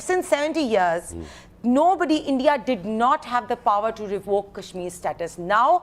since 70 years, nobody, India did not have the power to revoke Kashmir status. Now,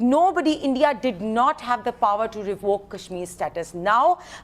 nobody, India did not have the power to revoke Kashmir status. Now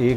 $1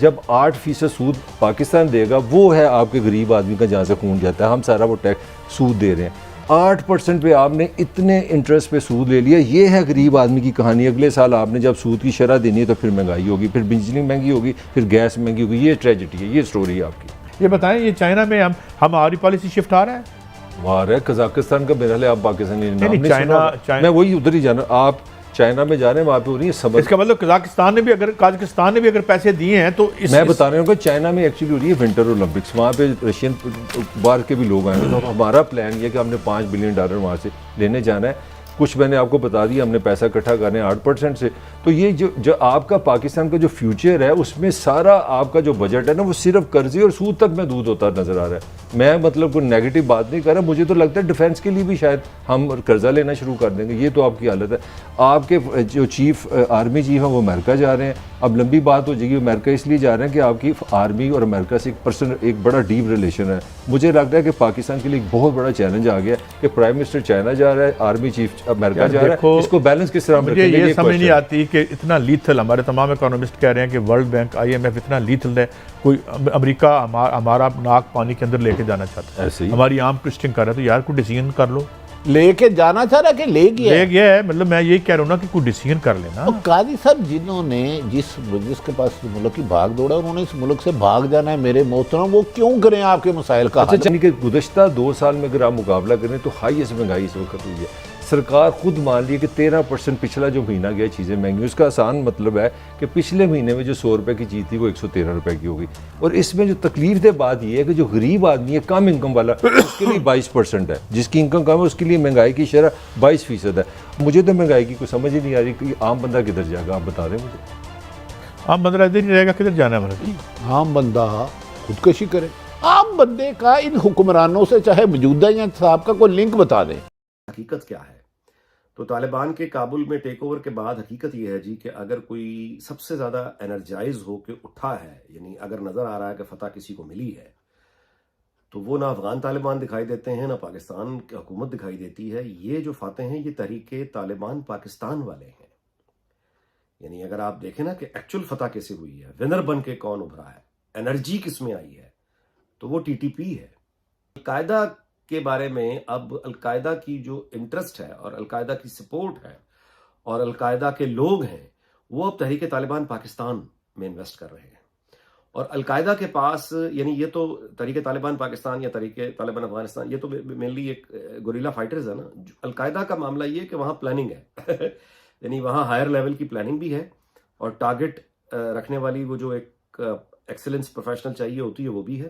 جب 8% سود پاکستان دے گا، وہ ہے آپ کے غریب آدمی کا جہاں سے خون جاتا ہے. ہم سارا وہ ٹیکس سود دے رہے ہیں. 8% پہ آپ نے اتنے انٹرسٹ پہ سود لے لیا. یہ ہے غریب آدمی کی کہانی. اگلے سال آپ نے جب سود کی شرح دینی ہے تو پھر مہنگائی ہوگی، پھر بجلی مہنگی ہوگی، پھر گیس مہنگی ہوگی. یہ ٹریجڈی ہے، یہ سٹوری ہے آپ کی. یہ بتائیں، یہ چائنا میں ہماری پالیسی شفٹ آ رہا ہے؟ وہاں ہے قزاقستان کا میرا آپ پاکستانی نہیں، میں وہی ادھر ہی جانا. آپ چائنا میں جا رہے ہیں، وہاں پہ ہو رہی ہے سبز. اس کا مطلب قازقستان نے بھی اگر پیسے دیے ہیں تو میں بتا رہا ہوں کہ چائنا میں ایکچولی ہو رہی ہے ونٹر اولمپکس. وہاں پہ رشین باہر کے بھی لوگ آئیں گے. تو ہمارا پلان یہ ہے کہ ہم نے $5 بلین وہاں سے لینے جانا ہے. کچھ میں نے آپ کو بتا دیا، ہم نے پیسہ اکٹھا کرنے 8% سے. تو یہ جو آپ کا پاکستان کا جو فیوچر ہے، اس میں سارا آپ کا جو بجٹ ہے نا، وہ صرف قرضے اور سود تک محدود ہوتا نظر آ رہا ہے. میں مطلب کوئی نیگیٹو بات نہیں کر رہا. مجھے تو لگتا ہے ڈیفینس کے لیے بھی شاید ہم قرضہ لینا شروع کر دیں گے. یہ تو آپ کی حالت ہے. آپ کے جو آرمی چیف ہیں وہ امریکہ جا رہے ہیں. اب لمبی بات ہو جائے گی. امریکہ اس لیے جا رہے ہیں کہ آپ کی آرمی اور امریکہ سے ایک بڑا ڈیپ ریلیشن ہے. مجھے لگتا ہے کہ پاکستان کے لیے ایک بہت بڑا چیلنج آ گیا کہ پرائم منسٹر چائنا جا رہا ہے، آرمی چیف امریکہ جا رہا ہے. اس کو بیلنس کس طرح مجھے یہ سمجھ نہیں آتی کہ اتنا لیتھل، ہمارے تمام اکانومسٹ کہہ رہے ہیں کہ ورلڈ بینک، IMF اتنا لیتھل ہے. کوئی امریکہ ہمارا ناک پانی کے اندر لے کے جانا چاہتا ہے، ہماری عام ٹوسٹنگ کر رہا ہے. تو یار کوئی ڈیسیژن کر لو. لے کے جانا چاہ رہا ہے کہ لے گیا ہے. مطلب میں یہی کہہ رہا ہوں نا کہ کوئی ڈیسیژن کر لینا. قاضی صاحب، جنہوں نے جس کے پاس ملک کی بھاگ دوڑا، انہوں نے اس ملک سے بھاگ جانا ہے میرے محترم. وہ کیوں کریں آپ کے مسائل کا حل؟ اچھا، کہ گزشتہ 2 سال میں اگر آپ مقابلہ کریں تو ہائیسٹ مہنگائی اس وقت ہوئی ہے. سرکار خود مان لی کہ 13% پچھلا جو مہینہ گیا چیزیں مہنگی. اس کا آسان مطلب ہے کہ پچھلے مہینے میں جو 100 روپے کی چیز تھی وہ 113 روپے کی ہوگی. اور اس میں جو تکلیف دہ بات یہ ہے کہ جو غریب آدمی ہے، کم انکم والا، اس کے لیے 22% ہے. جس کی انکم کم ہے اس کے لیے مہنگائی کی شرح 22% ہے. مجھے تو مہنگائی کی کوئی سمجھ ہی نہیں آ رہی کہ عام بندہ کدھر جائے گا. آپ بتا دیں مجھے. عام بندہ ادھر ہی رہے گا، کدھر جانا ہے؟ عام بندہ خودکشی کرے. عام بندے کا ان حکمرانوں سے، چاہے موجودہ یا سابقہ، کوئی لنک بتا دیں. حقیقت کیا ہے؟ تو طالبان کے کابل میں ٹیک اوور کے بعد حقیقت یہ ہے جی کہ اگر کوئی سب سے زیادہ انرجائز ہو کے اٹھا ہے، یعنی اگر نظر آ رہا ہے کہ فتح کسی کو ملی ہے، تو وہ نہ افغان طالبان دکھائی دیتے ہیں، نہ پاکستان کی حکومت دکھائی دیتی ہے. یہ جو فاتح ہیں، یہ تحریک طالبان پاکستان والے ہیں. یعنی اگر آپ دیکھیں نا کہ ایکچول فتح کیسے ہوئی ہے، ونر بن کے کون ابھرا ہے، انرجی کس میں آئی ہے، تو وہ TTP ہے. القاعدہ کے بارے میں اب القاعدہ کی جو انٹرسٹ ہے اور القاعدہ کی سپورٹ ہے اور القاعدہ کے لوگ ہیں، وہ اب تحریک طالبان پاکستان میں انویسٹ کر رہے ہیں. اور القاعدہ کے پاس، یعنی یہ تو تحریک طالبان پاکستان یا تحریک طالبان افغانستان، یہ تو مینلی ایک گوریلا فائٹرز ہے نا. القاعدہ کا معاملہ یہ کہ وہاں پلاننگ ہے یعنی وہاں ہائر لیول کی پلاننگ بھی ہے اور ٹارگٹ رکھنے والی وہ جو ایک ایکسلنس پروفیشنل چاہیے ہوتی ہے وہ بھی ہے.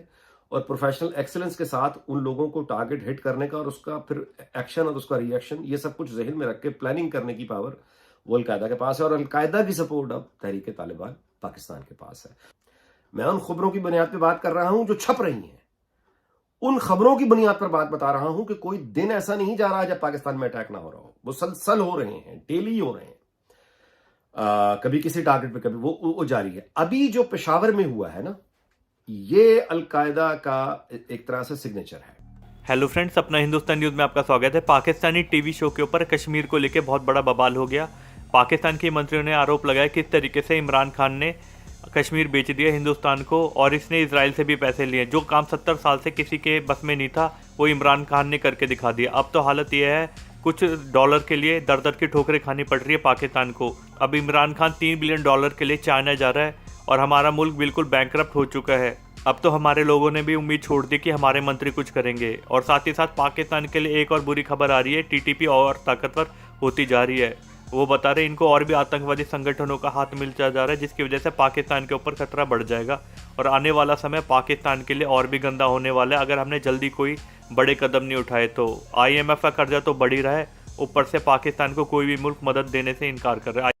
اور پروفیشنل ایکسلنس کے ساتھ ان لوگوں کو ٹارگٹ ہٹ کرنے کا اور اس کا پھر ایکشن اور اس کا ری ایکشن، یہ سب کچھ ذہن میں رکھ کے پلاننگ کرنے کی پاور وہ القاعدہ کے پاس ہے. اور القاعدہ کی سپورٹ اب تحریک طالبان پاکستان کے پاس ہے. میں ان خبروں کی بنیاد پہ بات کر رہا ہوں جو چھپ رہی ہیں. ان خبروں کی بنیاد پر بات بتا رہا ہوں کہ کوئی دن ایسا نہیں جا رہا جب پاکستان میں اٹیک نہ ہو رہا ہو. مسلسل ہو رہے ہیں، ڈیلی ہو رہے ہیں. کبھی کسی ٹارگٹ پہ، کبھی وہ جاری ہے. ابھی جو پشاور میں ہوا ہے نا، یہ القاعدہ کا ایک طرح سے سگنیچر ہے. ہیلو فرینڈز، اپنا ہندوستان نیوز میں آپ کا سواگت ہے. پاکستانی ٹی وی شو کے اوپر کشمیر کو لے کے بہت بڑا ببال ہو گیا. پاکستان کے منتریوں نے آروپ لگایا کس طریقے سے عمران خان نے کشمیر بیچ دیا ہندوستان کو، اور اس نے اسرائیل سے بھی پیسے لیے. جو کام 70 سال سے کسی کے بس میں نہیں تھا، وہ عمران خان نے کر کے دکھا دیا. اب تو حالت یہ ہے، کچھ ڈالر کے لیے در در کی ٹھوکریں کھانی پڑ رہی ہے پاکستان کو. اب عمران خان $3 بلین کے لیے چائنا جا رہا ہے اور ہمارا ملک بالکل بینکرپٹ ہو چکا ہے. اب تو ہمارے لوگوں نے بھی امید چھوڑ دی کہ ہمارے منتری کچھ کریں گے. اور ساتھ ہی ساتھ پاکستان کے لیے ایک اور بری خبر آ رہی ہے. TTP اور طاقتور ہوتی جا رہی ہے. وہ بتا رہے ہیں ان کو اور بھی آتنکوادی سنگٹھنوں کا ہاتھ ملتا جا رہا ہے، جس کی وجہ سے پاکستان کے اوپر خطرہ بڑھ جائے گا اور آنے والا سمے پاکستان کے لیے اور بھی گندا ہونے والا ہے اگر ہم نے جلدی کوئی بڑے قدم نہیں اٹھائے تو. IMF کا قرضہ تو بڑھ ہی رہا ہے، اوپر سے پاکستان کو کوئی بھی ملک مدد دینے سے انکار کر رہا ہے.